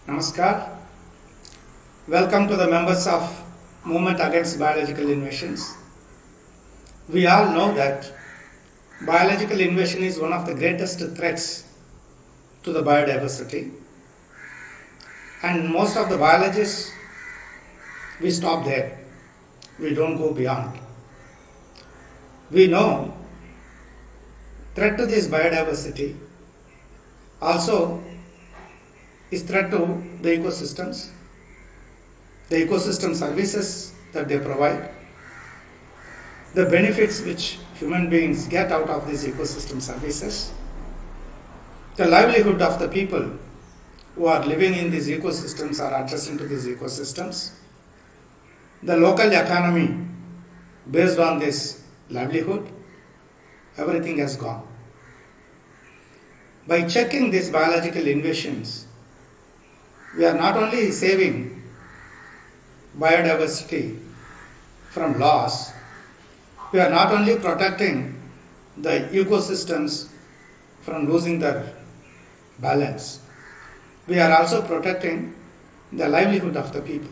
Namaskar. Welcome to the members of Movement Against Biological Invasions. We all know that biological invasion is one of the greatest threats to the biodiversity, and most of the biologists we stop there. We don't go beyond. We know threat to this biodiversity also is threat to the ecosystem services that they provide, the benefits which human beings get out of these ecosystem services, the livelihood of the people who are living in these ecosystems or adjacent to these ecosystems, the local economy based on this livelihood, everything has gone. By checking these biological invasions, we are not only saving biodiversity from loss, we are not only protecting the ecosystems from losing their balance, we are also protecting the livelihood of the people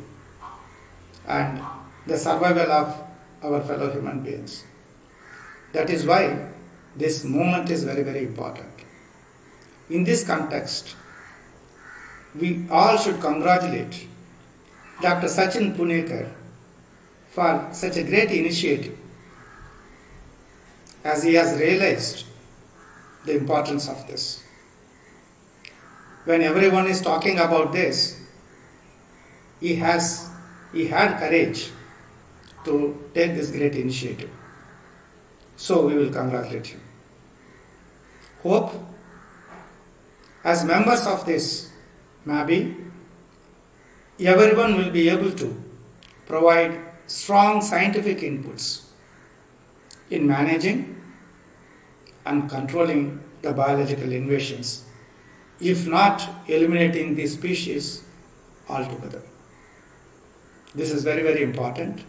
and the survival of our fellow human beings. That is why this movement is very, very important. In this context, we all should congratulate Dr. Sachin Punekar for such a great initiative, as he has realized the importance of this. When everyone is talking about this, he had courage to take this great initiative. So we will congratulate him. Hope, as members of this MABI, everyone will be able to provide strong scientific inputs in managing and controlling the biological invasions, if not eliminating these species altogether. This is very, very important.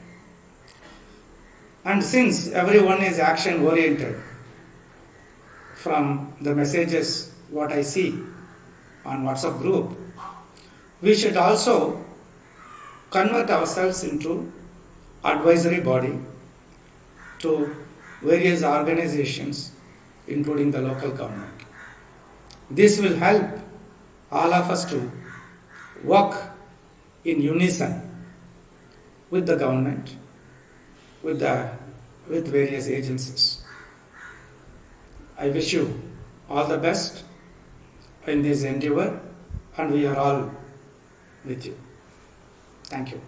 And since everyone is action oriented, from the messages what I see on WhatsApp group, we should also convert ourselves into advisory body to various organizations, including the local government. This will help all of us to work in unison with the government, with various agencies. I wish you all the best in this endeavor, and we are all with you. Thank you.